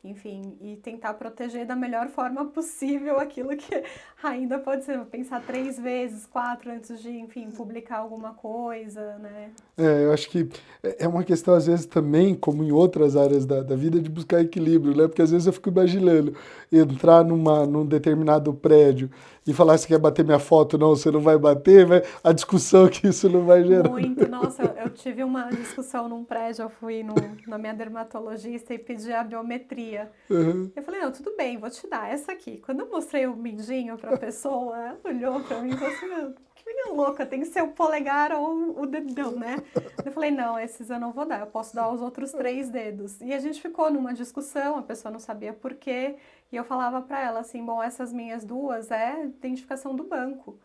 B: Enfim, e tentar proteger da melhor forma possível aquilo que ainda pode ser, pensar 3 vezes, 4 antes de, enfim, publicar alguma coisa, né?
A: Eu acho que é uma questão, às vezes, também, como em outras áreas da vida, de buscar equilíbrio, né? Porque às vezes eu fico imaginando entrar num determinado prédio e falar se quer bater minha foto, não, você não vai bater, a discussão que isso não vai gerar.
B: Muito, nossa, eu tive uma discussão num prédio, eu fui na minha dermatologista e pedi a biometria. Eu falei, não, tudo bem, vou te dar essa aqui. Quando eu mostrei o mindinho pra pessoa, ela olhou pra mim e falou assim, meu, que menina louca, tem que ser o polegar ou o dedão, né? Eu falei, não, esses eu não vou dar, eu posso dar os outros 3 dedos. E a gente ficou numa discussão, a pessoa não sabia por quê, e eu falava pra ela assim, bom, essas minhas 2 é identificação do banco.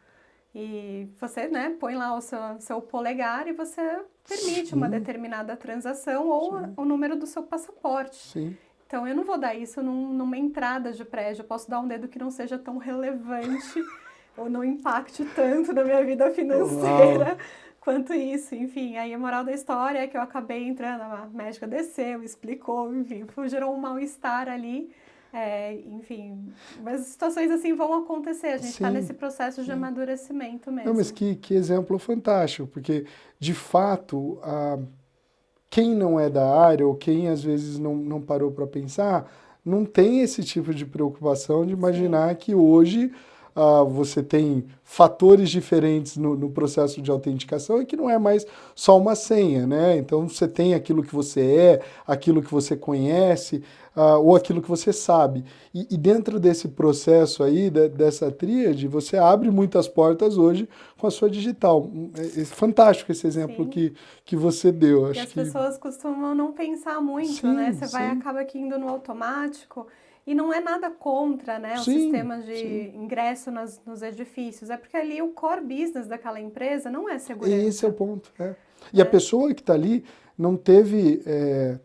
B: E você, né, põe lá o seu polegar e você permite uma determinada transação ou o número do seu passaporte.
A: Sim.
B: Então, eu não vou dar isso numa entrada de prédio. Eu posso dar um dedo que não seja tão relevante ou não impacte tanto na minha vida financeira quanto isso. Enfim, aí a moral da história é que eu acabei entrando, a médica desceu, explicou, enfim, gerou um mal-estar ali. Enfim, mas situações assim vão acontecer. A gente está nesse processo de amadurecimento mesmo.
A: Não, mas que exemplo fantástico, porque, de fato, quem não é da área ou quem às vezes não parou para pensar, não tem esse tipo de preocupação de imaginar que hoje você tem fatores diferentes no processo de autenticação e que não é mais só uma senha, né? Então você tem aquilo que você é, aquilo que você conhece, ou aquilo que você sabe. E dentro desse processo aí, dessa tríade, você abre muitas portas hoje com a sua digital. É fantástico esse exemplo que você deu.
B: Acho que as pessoas costumam não pensar muito, né? Você acaba aqui indo no automático. E não é nada contra, né, o sistema de ingresso nos edifícios. É porque ali o core business daquela empresa não é segurança.
A: Esse é o ponto. E a pessoa que está ali não teve,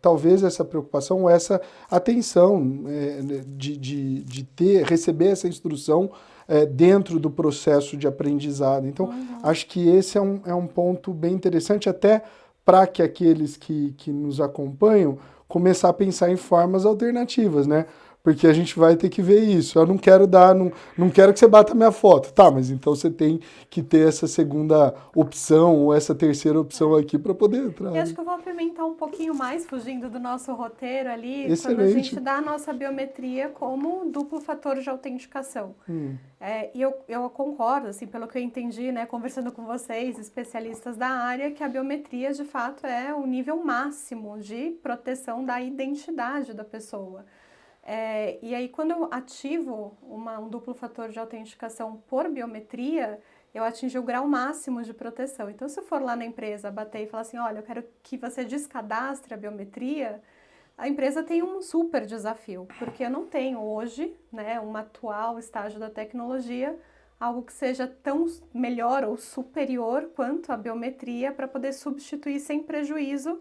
A: talvez, essa preocupação ou essa atenção de receber essa instrução dentro do processo de aprendizado. Então, acho que esse é um ponto bem interessante, até para que aqueles que nos acompanham começar a pensar em formas alternativas, né? Porque a gente vai ter que ver isso. Eu não quero não quero que você bata a minha foto. Tá, mas então você tem que ter essa segunda opção ou essa terceira opção aqui para poder entrar.
B: E acho que eu vou apimentar um pouquinho mais, fugindo do nosso roteiro ali,
A: Excelente.
B: Quando a gente dá a nossa biometria como duplo fator de autenticação. E eu concordo, assim, pelo que eu entendi, né, conversando com vocês, especialistas da área, que a biometria, de fato, é o nível máximo de proteção da identidade da pessoa. E aí, quando eu ativo um duplo fator de autenticação por biometria, eu atingi o grau máximo de proteção. Então, se eu for lá na empresa bater e falar assim, olha, eu quero que você descadastre a biometria, a empresa tem um super desafio, porque eu não tenho hoje, né, um atual estágio da tecnologia, algo que seja tão melhor ou superior quanto a biometria para poder substituir sem prejuízo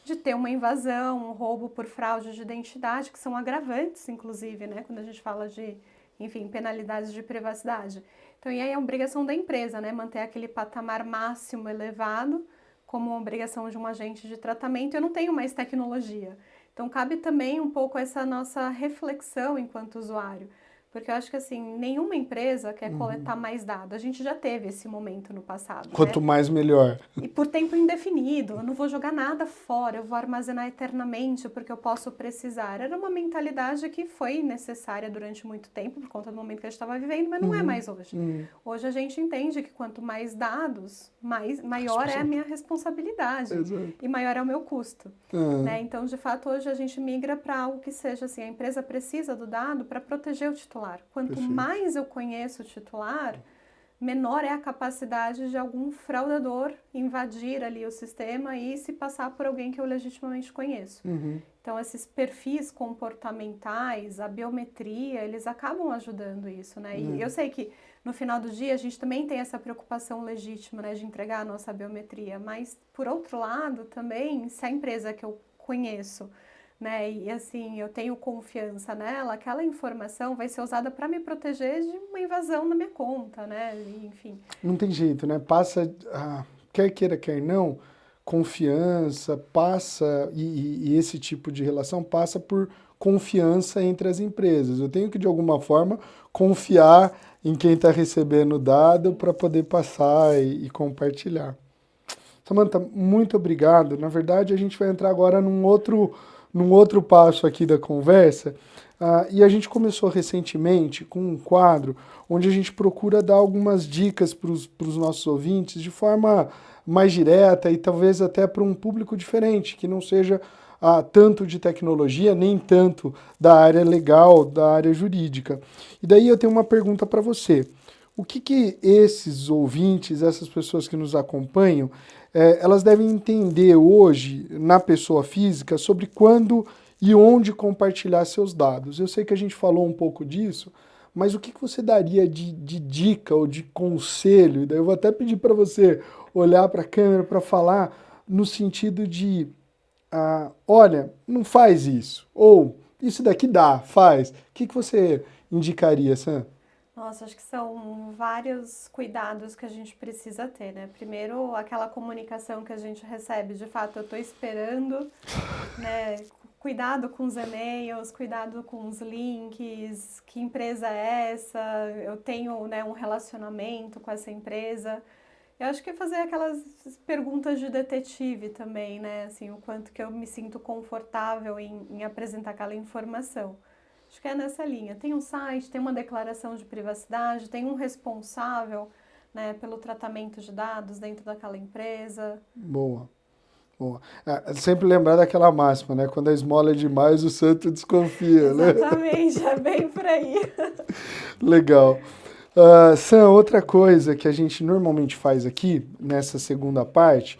B: de ter uma invasão, um roubo por fraude de identidade, que são agravantes, inclusive, né, quando a gente fala de, enfim, penalidades de privacidade. Então, e aí é a obrigação da empresa, né, manter aquele patamar máximo elevado como uma obrigação de um agente de tratamento. Eu não tenho mais tecnologia. Então, cabe também um pouco essa nossa reflexão enquanto usuário. Porque eu acho que, assim, nenhuma empresa quer coletar mais dados. A gente já teve esse momento no passado.
A: Quanto mais, melhor.
B: E por tempo indefinido. Eu não vou jogar nada fora, eu vou armazenar eternamente porque eu posso precisar. Era uma mentalidade que foi necessária durante muito tempo, por conta do momento que a gente estava vivendo, mas não é mais hoje. Hoje a gente entende que quanto mais dados, maior é a minha responsabilidade.
A: Exato.
B: E maior é o meu custo. Né? Então, de fato, hoje a gente migra para algo que seja assim, a empresa precisa do dado para proteger o titular. Quanto mais eu conheço o titular, menor é a capacidade de algum fraudador invadir ali o sistema e se passar por alguém que eu legitimamente conheço. Então, esses perfis comportamentais, a biometria, eles acabam ajudando isso, né? E eu sei que no final do dia a gente também tem essa preocupação legítima, né, de entregar a nossa biometria, mas por outro lado também, se a empresa que eu conheço, né, e assim, eu tenho confiança nela, aquela informação vai ser usada para me proteger de uma invasão na minha conta, né, enfim.
A: Não tem jeito, né, passa, quer queira, quer não, confiança passa, e esse tipo de relação passa por confiança entre as empresas. Eu tenho que, de alguma forma, confiar em quem está recebendo o dado para poder passar e compartilhar. Samantha, muito obrigado. Na verdade, a gente vai entrar agora num outro passo aqui da conversa, e a gente começou recentemente com um quadro onde a gente procura dar algumas dicas para os nossos ouvintes de forma mais direta e talvez até para um público diferente, que não seja tanto de tecnologia, nem tanto da área legal, da área jurídica. E daí eu tenho uma pergunta para você. O que esses ouvintes, essas pessoas que nos acompanham, elas devem entender hoje, na pessoa física, sobre quando e onde compartilhar seus dados? Eu sei que a gente falou um pouco disso, mas o que você daria de dica ou de conselho? E daí eu vou até pedir para você olhar para a câmera para falar no sentido de, olha, não faz isso, ou isso daqui dá, faz. O que você indicaria, Sam?
B: Nossa, acho que são vários cuidados que a gente precisa ter, né? Primeiro, aquela comunicação que a gente recebe, de fato, eu estou esperando, né? Cuidado com os e-mails, cuidado com os links, que empresa é essa? Eu tenho, né, um relacionamento com essa empresa. Eu acho que fazer aquelas perguntas de detetive também, né? Assim, o quanto que eu me sinto confortável em apresentar aquela informação. Acho que é nessa linha. Tem um site, tem uma declaração de privacidade, tem um responsável, né, pelo tratamento de dados dentro daquela empresa.
A: Boa. Boa. Sempre lembrar daquela máxima, né? Quando a esmola é demais, o santo desconfia, né?
B: Exatamente, é bem por aí.
A: Legal. Sam, outra coisa que a gente normalmente faz aqui, nessa segunda parte,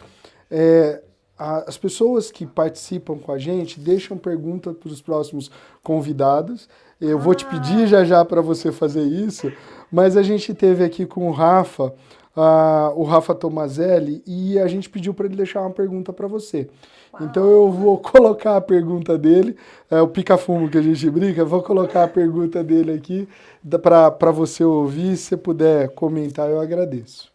A: é as pessoas que participam com a gente deixam perguntas para os próximos convidados. Eu vou te pedir já já para você fazer isso, mas a gente teve aqui com o Rafa Tomazelli, e a gente pediu para ele deixar uma pergunta para você.
B: Uau.
A: Então eu vou colocar a pergunta dele, o pica-fumo que a gente brinca, vou colocar a pergunta dele aqui para você ouvir. Se você puder comentar, eu agradeço.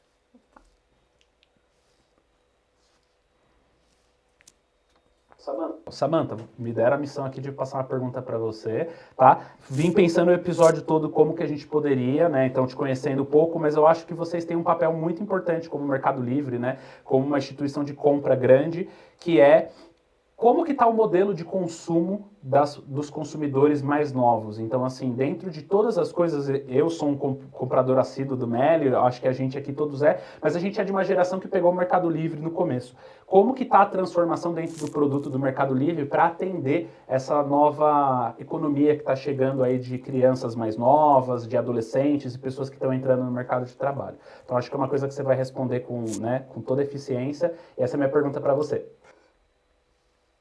C: Samantha, me deram a missão aqui de passar uma pergunta para você, tá? Vim pensando o episódio todo como que a gente poderia, né? Então, te conhecendo um pouco, mas eu acho que vocês têm um papel muito importante como Mercado Livre, né? Como uma instituição de compra grande, que é como que está o modelo de consumo dos consumidores mais novos. Então, assim, dentro de todas as coisas, eu sou um comprador assíduo do Meli, acho que a gente aqui todos mas a gente é de uma geração que pegou o Mercado Livre no começo. Como que está a transformação dentro do produto do Mercado Livre para atender essa nova economia que está chegando aí de crianças mais novas, de adolescentes e pessoas que estão entrando no mercado de trabalho? Então, acho que é uma coisa que você vai responder com, né, com toda eficiência. E essa é a minha pergunta para você.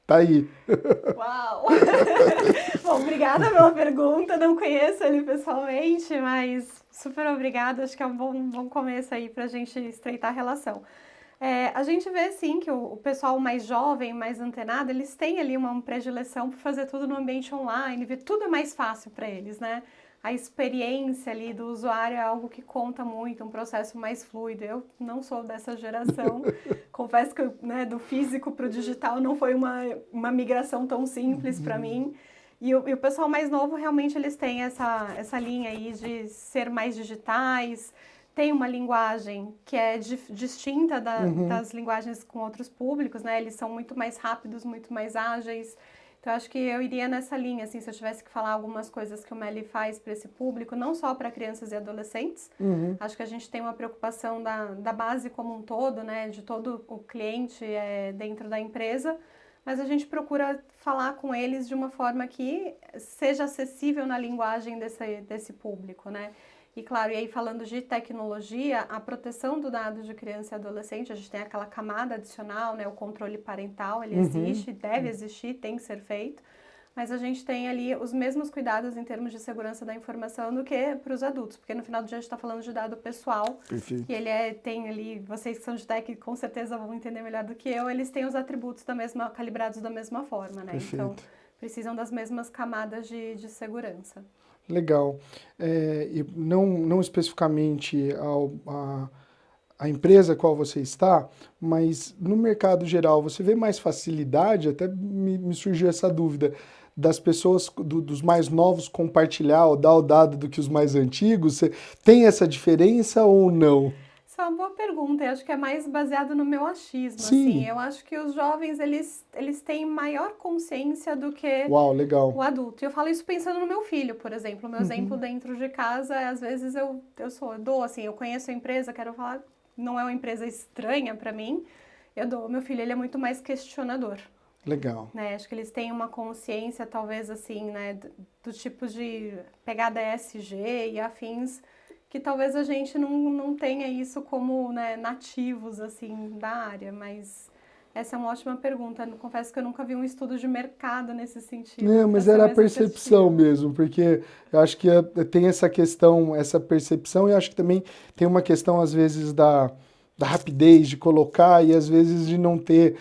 A: Tá aí.
B: Uau! Bom, obrigada pela pergunta. Não conheço ele pessoalmente, mas super obrigada. Acho que é um bom começo aí para a gente estreitar a relação. A gente vê, sim, que o pessoal mais jovem, mais antenado, eles têm ali uma predileção por fazer tudo no ambiente online, ver tudo é mais fácil para eles, né? A experiência ali do usuário é algo que conta muito, um processo mais fluido. Eu não sou dessa geração, confesso que, né, do físico para o digital não foi uma migração tão simples para mim. E o pessoal mais novo, realmente, eles têm essa linha aí de ser mais digitais, tem uma linguagem que é distinta das linguagens com outros públicos, né? Eles são muito mais rápidos, muito mais ágeis. Então, acho que eu iria nessa linha, assim, se eu tivesse que falar algumas coisas que o Meli faz para esse público, não só para crianças e adolescentes. Acho que a gente tem uma preocupação da base como um todo, né? De todo o cliente dentro da empresa, mas a gente procura falar com eles de uma forma que seja acessível na linguagem desse público, né? E claro, e aí falando de tecnologia, a proteção do dado de criança e adolescente, a gente tem aquela camada adicional, né? O controle parental, ele existe, deve existir, tem que ser feito, mas a gente tem ali os mesmos cuidados em termos de segurança da informação do que para os adultos, porque no final do dia a gente está falando de dado pessoal.
A: Perfeito.
B: E ele tem ali, vocês que são de tech com certeza vão entender melhor do que eu, eles têm os atributos calibrados da mesma forma, né?
A: Perfeito.
B: Então, precisam das mesmas camadas de segurança.
A: Legal. E não especificamente a empresa a qual você está, mas no mercado geral, você vê mais facilidade, até me surgiu essa dúvida, das pessoas, dos mais novos compartilhar ou dar o dado do que os mais antigos? Você tem essa diferença ou não?
B: Isso é uma boa pergunta, eu acho que é mais baseado no meu achismo,
A: Sim.
B: assim. Eu acho que os jovens, eles têm maior consciência do que
A: Uau, legal.
B: o adulto. E eu falo isso pensando no meu filho, por exemplo. O meu exemplo dentro de casa, às vezes eu dou, assim, eu conheço a empresa, quero falar, não é uma empresa estranha para mim, eu dou. Meu filho, ele é muito mais questionador.
A: Legal.
B: Né? Acho que eles têm uma consciência, talvez, assim, né, do tipo de pegada ESG e afins, que talvez a gente não tenha isso como, né, nativos, assim, da área, mas Essa é uma ótima pergunta. Confesso que eu nunca vi um estudo de mercado nesse sentido.
A: É, mas era a percepção mesmo, porque eu acho que tem essa questão, essa percepção, e acho que também tem uma questão, às vezes, da rapidez de colocar e, às vezes, de não ter,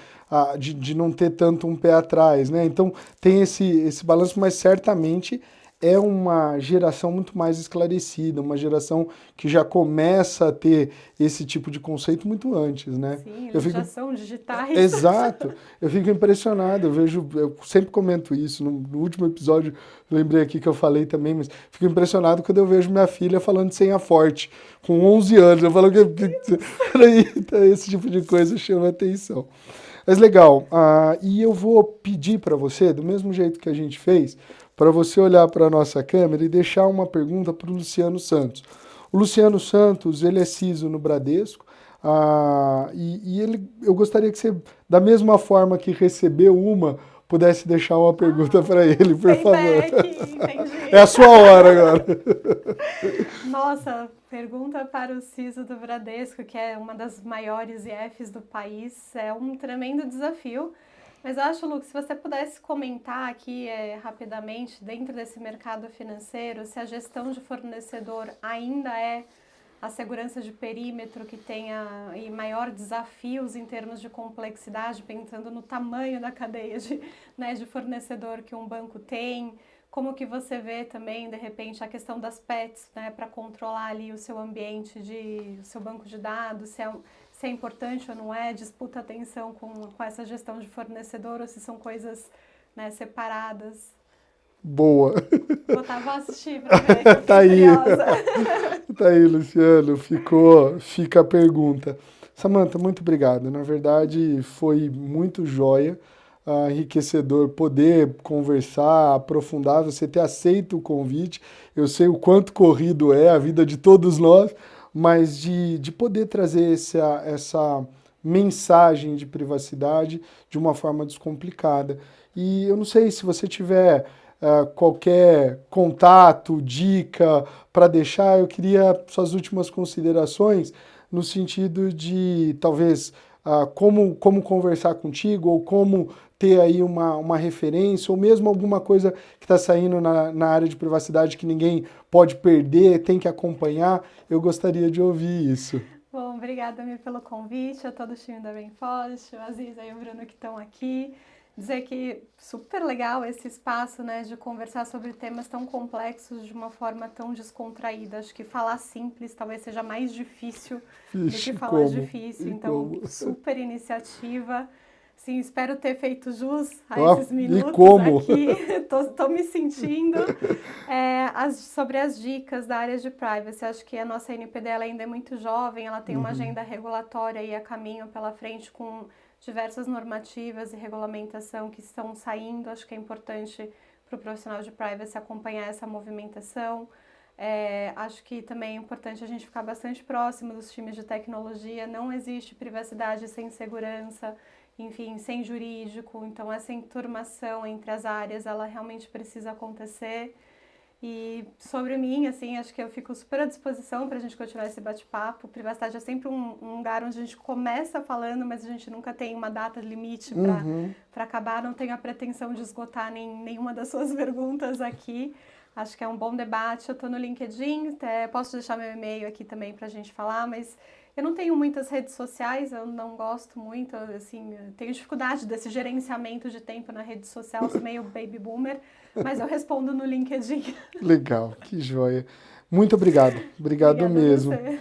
A: de não ter tanto um pé atrás, né? Então, tem esse balanço, mas certamente é uma geração muito mais esclarecida, uma geração que já começa a ter esse tipo de conceito muito antes, né?
B: Sim, eles já são digitais.
A: Exato, eu fico impressionado, eu sempre comento isso, no último episódio, lembrei aqui que eu falei também, mas fico impressionado quando eu vejo minha filha falando senha forte, com 11 anos, eu falo que esse tipo de coisa chama atenção. Mas legal, e eu vou pedir para você, do mesmo jeito que a gente fez, para você olhar para a nossa câmera e deixar uma pergunta para o Luciano Santos. O Luciano Santos, ele é CISO no Bradesco, eu gostaria que você, da mesma forma que recebeu uma, pudesse deixar uma pergunta para ele, por favor.
B: Entendi.
A: É a sua hora agora.
B: Nossa, pergunta para o CISO do Bradesco, que é uma das maiores IFs do país, é um tremendo desafio. Mas eu acho, Lucas, se você pudesse comentar aqui rapidamente, dentro desse mercado financeiro, se a gestão de fornecedor ainda é a segurança de perímetro que tenha maior desafios em termos de complexidade, pensando no tamanho da cadeia de fornecedor que um banco tem, como que você vê também, de repente, a questão das PETs, né, para controlar ali o seu ambiente, o seu banco de dados, se é importante ou não é, disputa atenção com essa gestão de fornecedor ou se são coisas, né, separadas.
A: Boa.
B: Vou assistir para ver, eu
A: Tá aí.
B: curiosa.
A: Tá aí, Luciano, fica a pergunta. Samantha, muito obrigado. Na verdade, foi muito joia, enriquecedor poder conversar, aprofundar, você ter aceito o convite. Eu sei o quanto corrido é a vida de todos nós, mas de poder trazer essa mensagem de privacidade de uma forma descomplicada. E eu não sei se você tiver qualquer contato, dica para deixar, eu queria suas últimas considerações no sentido de talvez como conversar contigo ou como ter aí uma referência ou mesmo alguma coisa que está saindo na área de privacidade que ninguém pode perder, tem que acompanhar. Eu gostaria de ouvir isso.
B: Bom, obrigada, Mir, pelo convite, a todo o time da Benforte, o Aziz e o Bruno que estão aqui. Dizer que super legal esse espaço, né, de conversar sobre temas tão complexos de uma forma tão descontraída. Acho que falar simples talvez seja mais difícil do que falar difícil. Então, super iniciativa. Sim, espero ter feito jus a esses minutos aqui. Tô me sentindo. Sobre as dicas da área de privacy, acho que a nossa NPD ela ainda é muito jovem, ela tem uma agenda regulatória e a caminho pela frente com diversas normativas e regulamentação que estão saindo. Acho que é importante para o profissional de privacy acompanhar essa movimentação. Acho que também é importante a gente ficar bastante próximo dos times de tecnologia. Não existe privacidade sem segurança, enfim, sem jurídico. Então, essa enturmação entre as áreas, ela realmente precisa acontecer. E sobre mim, assim, acho que eu fico super à disposição para a gente continuar esse bate-papo. Privacidade é sempre um lugar onde a gente começa falando, mas a gente nunca tem uma data limite para acabar. Não tenho a pretensão de esgotar nenhuma das suas perguntas aqui. Acho que é um bom debate. Eu estou no LinkedIn, posso deixar meu e-mail aqui também para a gente falar, mas eu não tenho muitas redes sociais, eu não gosto muito, assim, tenho dificuldade desse gerenciamento de tempo na rede social, sou meio baby boomer, mas eu respondo no LinkedIn.
A: Legal, que joia. Muito obrigado, obrigado mesmo.
B: Você.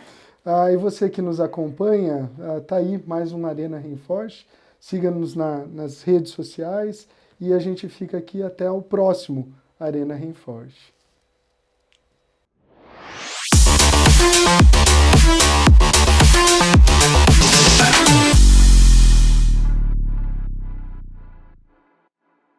A: E você que nos acompanha, tá aí mais uma Arena Reinforce, siga-nos nas redes sociais e a gente fica aqui até o próximo Arena Reinforce.